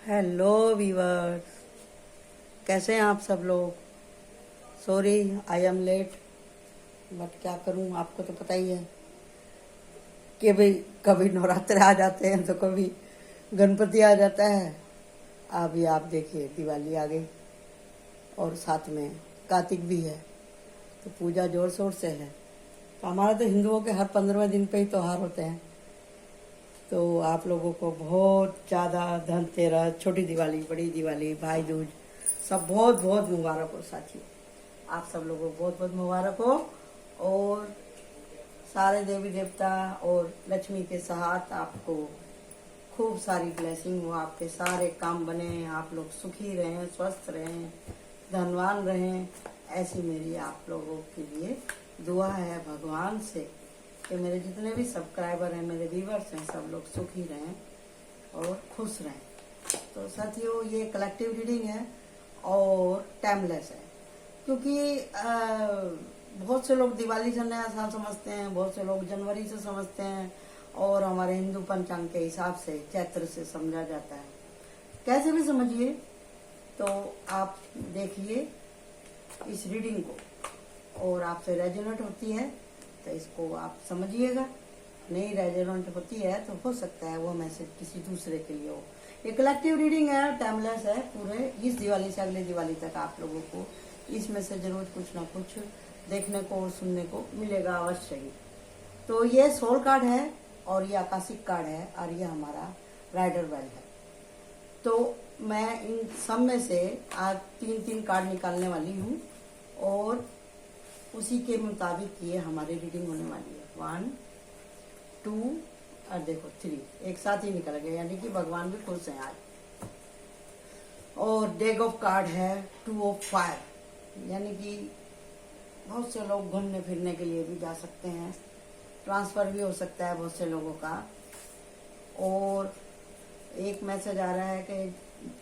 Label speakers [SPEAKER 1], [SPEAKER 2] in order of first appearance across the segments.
[SPEAKER 1] Hello viewers, कैसे हैं आप सब लोग। Sorry I am late, but क्या करूं, आपको तो पता ही है कि भाई कभी नवरात्र आ जाते हैं तो कभी गणपति आ जाता है। अभी आप देखिए दिवाली आ गई और साथ में कार्तिक भी है, तो पूजा जोर शोर से है। तो हमारा तो हिंदुओं के हर 15वें दिन पे ही त्योहार होते हैं। तो आप लोगों को बहुत ज़्यादा धनतेरस, छोटी दिवाली, बड़ी दिवाली, भाई दूज सब बहुत बहुत मुबारक हो साथियों। आप सब लोगों को बहुत बहुत मुबारक हो। और सारे देवी देवता और लक्ष्मी के साथ आपको खूब सारी ब्लेसिंग हो, आपके सारे काम बने, आप लोग सुखी रहें, स्वस्थ रहें, धनवान रहें। ऐसी मेरी आप लोगों के लिए दुआ है भगवान से कि मेरे जितने भी सब्सक्राइबर हैं, मेरे व्यूवर्स हैं, सब लोग सुखी रहें और खुश रहें। तो साथियों, ये कलेक्टिव रीडिंग है और टाइमलेस है, क्योंकि बहुत से लोग दिवाली से नया साल समझते हैं, बहुत से लोग जनवरी से समझते हैं और हमारे हिंदू पंचांग के हिसाब से चैत्र से समझा जाता है। कैसे भी समझिए, तो आप देखिए इस रीडिंग को और आपसे रेजोनेट होती है तो इसको आप समझिएगा, नहीं रेजोनेट होती है तो हो सकता है वो मैसेज किसी दूसरे के लिए हो। ये कलेक्टिव रीडिंग है, टाइमलेस है, पूरे इस दिवाली से अगले दिवाली तक आप लोगों को इसमें से जरूर कुछ ना कुछ देखने को और सुनने को मिलेगा अवश्य ही। तो ये सोल कार्ड है और ये आकाशिक कार्ड है और ये हमारा राइडर वेल है। तो मैं इन सब में से आज 3-3 कार्ड निकालने वाली हूँ और उसी के मुताबिक ये हमारी रीडिंग होने वाली है। 1, 2 और देखो 3 एक साथ ही निकल गए, यानी कि भगवान भी खुश हैं आज। और डेग ऑफ कार्ड है 2 ऑफ फायर, यानी कि बहुत से लोग घूमने फिरने के लिए भी जा सकते हैं, ट्रांसफर भी हो सकता है बहुत से लोगों का। और एक मैसेज आ रहा है कि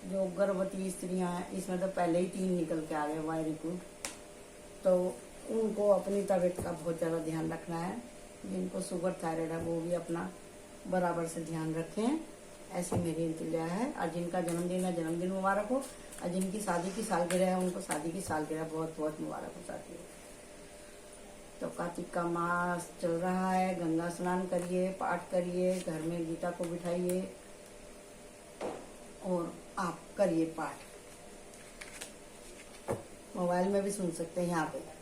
[SPEAKER 1] जो गर्भवती स्त्रियां हैं, इसमें तो पहले ही 3 निकल के आ गए, वेरी गुड। तो उनको अपनी तबीयत का बहुत ज़्यादा ध्यान रखना है। जिनको शुगर थायराइड है वो भी अपना बराबर से ध्यान रखें, ऐसी मेरी इंतजा है। और जिनका जन्मदिन है जन्मदिन मुबारक हो, और जिनकी शादी की सालगिरह है उनको शादी की सालगिरह बहुत बहुत मुबारक हो साथियों। तो कार्तिक का मास चल रहा है, गंगा स्नान करिए, पाठ करिए, घर में गीता को बिठाइए और आप करिए पाठ। मोबाइल में भी सुन सकते हैं। यहाँ पे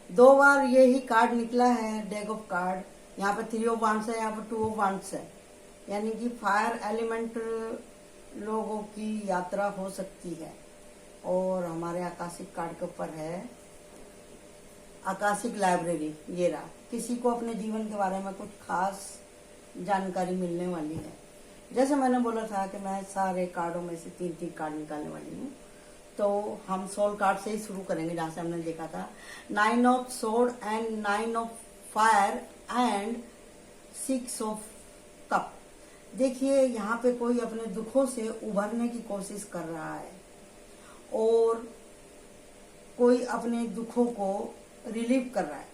[SPEAKER 1] 2 बार यही कार्ड निकला है, डेग ऑफ कार्ड। यहाँ पे 3 ऑफ वांड्स है, यहाँ पे 2 ऑफ वांड्स है, यानी कि फायर एलिमेंट लोगों की यात्रा हो सकती है। और हमारे आकाशिक कार्ड के ऊपर है आकाशिक लाइब्रेरी। ये रहा, किसी को अपने जीवन के बारे में कुछ खास जानकारी मिलने वाली है। जैसे मैंने बोला था कि मैं सारे कार्डों में से 3-3 कार्ड निकालने वाली हूँ। तो हम सोल कार्ड से ही शुरू करेंगे, जहां से हमने देखा था 9 of sword and 9 of fire and 6 of cup. देखिए यहाँ पे कोई अपने दुखों से उभरने की कोशिश कर रहा है और कोई अपने दुखों को रिलीव कर रहा है,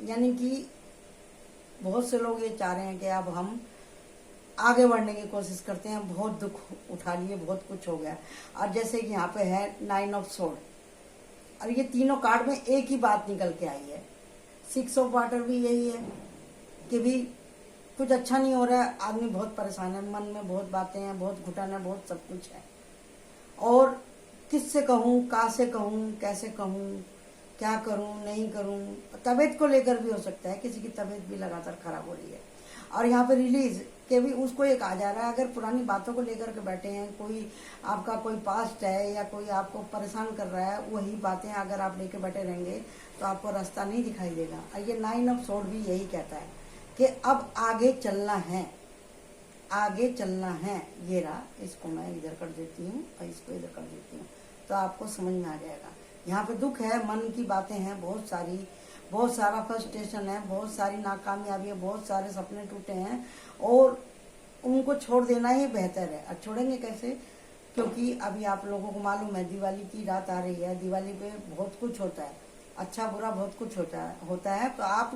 [SPEAKER 1] यानी कि बहुत से लोग ये चाह रहे हैं कि अब हम आगे बढ़ने की कोशिश करते हैं, बहुत दुख उठा लिए, बहुत कुछ हो गया। और जैसे कि यहाँ पे है 9 ऑफ सोर्ड, और ये तीनों कार्ड में एक ही बात निकल के आई है। 6 ऑफ वाटर भी यही है कि भी कुछ अच्छा नहीं हो रहा है, आदमी बहुत परेशान है, मन में बहुत बातें हैं, बहुत घुटन है, बहुत सब कुछ है। और किससे कहूँ, कहाँ से कहूँ, कैसे कहूँ, क्या करूँ, नहीं करूँ। तबीयत को लेकर भी हो सकता है, किसी की तबीयत भी लगातार खराब हो रही है। और यहाँ पे रिलीज के भी उसको एक आ जा रहा है। अगर पुरानी बातों को लेकर के बैठे हैं, कोई आपका कोई पास्ट है या कोई आपको परेशान कर रहा है, वही बातें अगर आप लेके बैठे रहेंगे तो आपको रास्ता नहीं दिखाई देगा। और ये 9 ऑफ सोर्ड भी यही कहता है कि अब आगे चलना है, आगे चलना है। ये रहा, इसको मैं इधर कर देती हूँ और इसको इधर कर देती हूँ, तो आपको समझ में आ जाएगा। यहाँ पे दुख है, मन की बातें हैं बहुत सारी, बहुत सारा फ्रस्ट्रेशन है, बहुत सारी नाकामयाबी है, बहुत सारे सपने टूटे हैं और उनको छोड़ देना ही बेहतर है। और छोड़ेंगे कैसे, क्योंकि अभी आप लोगों को मालूम है दिवाली की रात आ रही है। दिवाली पे बहुत कुछ होता है, अच्छा बुरा बहुत कुछ होता है। तो आप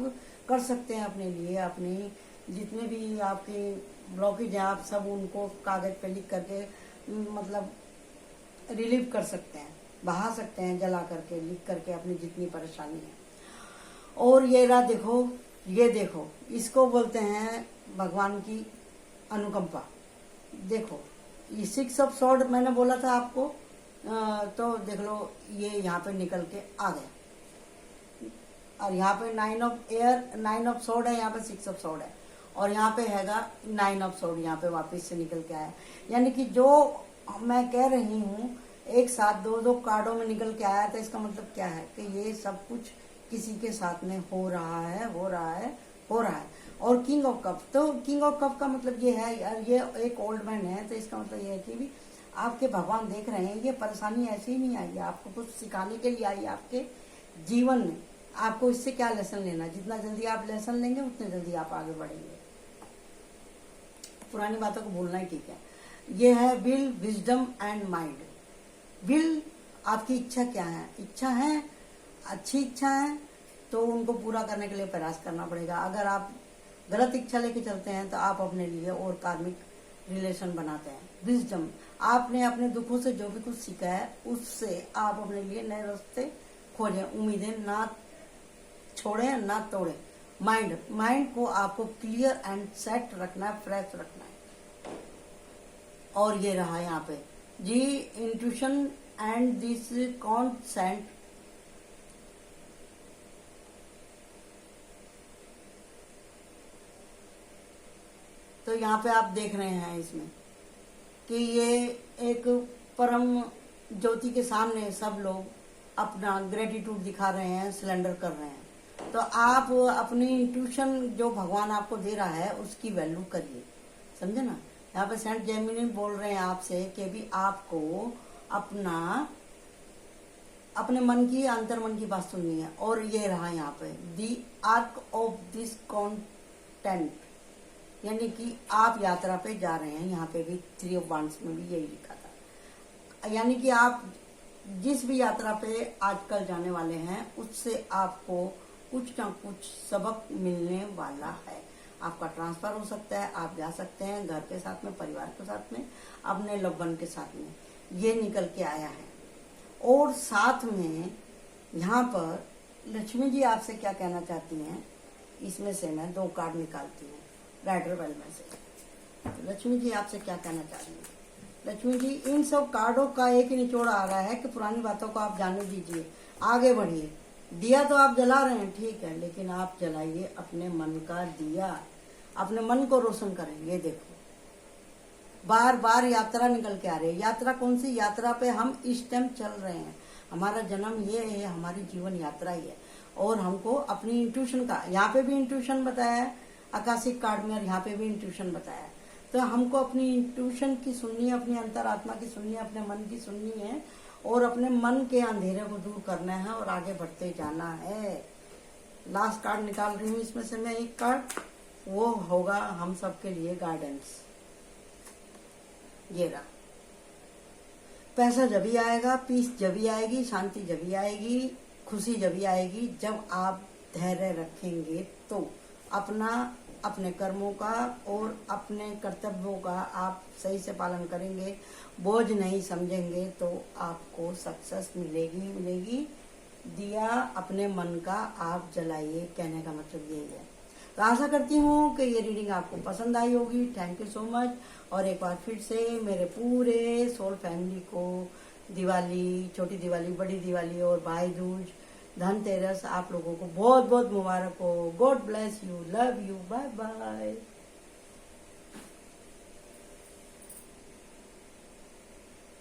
[SPEAKER 1] कर सकते हैं अपने लिए, अपनी जितने भी आपके ब्लॉकेज हैं आप सब उनको कागज पे लिख करके मतलब रिलीव कर सकते हैं, बहा सकते हैं, जला करके, लिख करके अपनी जितनी परेशानी है। और ये रहा, देखो, ये देखो, इसको बोलते हैं भगवान की अनुकंपा। देखो, ये 6 ऑफ स्वॉर्ड मैंने बोला था आपको, तो देख लो ये यहाँ पे निकल के आ गया, और यहाँ पे 9 ऑफ एयर, 9 ऑफ स्वॉर्ड है, यहाँ पे 6 ऑफ स्वॉर्ड है, और यहाँ पे हैगा 9 ऑफ स्वॉर्ड, यहाँ पे वापस से निकल के आया। यानी कि जो मैं कह रही हूँ एक साथ दो कार्डों में निकल के आया था, इसका मतलब क्या है कि ये सब कुछ किसी के साथ में हो रहा है, हो रहा है, हो रहा है। और किंग ऑफ कप, तो किंग ऑफ कप का मतलब ये है यार, ये एक ओल्ड मैन है, तो इसका मतलब ये है कि भी आपके भगवान देख रहे हैं, ये परेशानी ऐसे ही नहीं आई है, आपको कुछ सिखाने के लिए आई है आपके जीवन में। आपको इससे क्या लेसन लेना, जितना जल्दी आप लेसन लेंगे उतने जल्दी आप आगे बढ़ेंगे। पुरानी बातों को भूलना ही ठीक है। ये है will, wisdom and mind. Will, आपकी इच्छा क्या है, इच्छा है, अच्छी इच्छा है तो उनको पूरा करने के लिए प्रयास करना पड़ेगा। अगर आप गलत इच्छा लेके चलते हैं तो आप अपने लिए और कार्मिक रिलेशन बनाते हैं। विजडम, आपने अपने दुखों से जो भी कुछ सीखा है उससे आप अपने लिए नए रास्ते खोजें, उम्मीदें ना छोड़ें ना तोड़ें। माइंड, माइंड को आपको क्लियर एंड सेट रखना है, फ्रेश रखना है। और ये रहा यहाँ पे जी, इंट्यूशन एंड दिस कॉन्सेंट। तो यहाँ पे आप देख रहे हैं इसमें कि ये एक परम ज्योति के सामने सब लोग अपना ग्रेटिट्यूड दिखा रहे हैं, सिलेंडर कर रहे हैं। तो आप अपनी इंट्यूशन जो भगवान आपको दे रहा है उसकी वैल्यू करिए, समझे ना। यहाँ पे सेंट जेमिनी बोल रहे हैं आपसे कि भी आपको अपने मन की, अंतर मन की बात सुननी है। और ये रहा यहाँ पे दी आर्क ऑफ दिस कॉन्टेंट, यानी कि आप यात्रा पे जा रहे हैं। यहाँ पे भी 3 ऑफ वांड्स में भी यही लिखा था, यानी कि आप जिस भी यात्रा पे आजकल जाने वाले हैं उससे आपको कुछ ना कुछ सबक मिलने वाला है। आपका ट्रांसफर हो सकता है, आप जा सकते हैं घर के साथ में, परिवार के साथ में, अपने लव वन के साथ में, ये निकल के आया है। और साथ में यहाँ पर लक्ष्मी जी आपसे क्या कहना चाहती हैं, इसमें से मैं 2 कार्ड निकालती हूँ राइडर वेल में से। तो लक्ष्मी जी आपसे क्या कहना चाह रही हैं। लक्ष्मी जी, इन सब कार्डों का एक ही निचोड़ आ रहा है कि पुरानी बातों को आप जाने दीजिए, आगे बढ़िए। दिया तो आप जला रहे हैं, ठीक है, लेकिन आप जलाइए अपने मन का दिया, अपने मन को रोशन करें। ये देखो, बार बार यात्रा निकल के आ रही है। यात्रा कौन सी यात्रा पे हम इस टाइम चल रहे हैं। हमारा जन्म ये है, हमारी जीवन यात्रा ही है। और हमको अपनी इंट्यूशन का, यहाँ पे भी इंट्यूशन बताया है आकाशिक कार्ड में, और यहाँ पे भी इंट्यूशन बताया है। तो हमको अपनी इंट्यूशन की सुननी है, अपनी अंतरात्मा की सुननी है, अपने मन की सुननी है, और अपने मन के अंधेरे को दूर करना है और आगे बढ़ते जाना है। लास्ट कार्ड निकाल रही हूँ इसमें से मैं एक कार्ड, वो होगा हम सबके लिए गाइडेंस। ये रहा, पैसा जब ही आएगा, पीस जब ही आएगी, शांति जब ही आएगी, खुशी जब ही आएगी जब आप धैर्य रखेंगे। तो अपने कर्मों का और अपने कर्तव्यों का आप सही से पालन करेंगे, बोझ नहीं समझेंगे, तो आपको सक्सेस मिलेगी। दिया अपने मन का आप जलाइए, कहने का मतलब यही है। तो आशा करती हूँ कि ये रीडिंग आपको पसंद आई होगी। Thank you so much. और एक बार फिर से मेरे पूरे सोल फैमिली को दिवाली, छोटी दिवाली, बड़ी दिवाली और भाई दूज, धनतेरस आप लोगों को बहुत बहुत मुबारक हो। God bless you, love you, bye bye.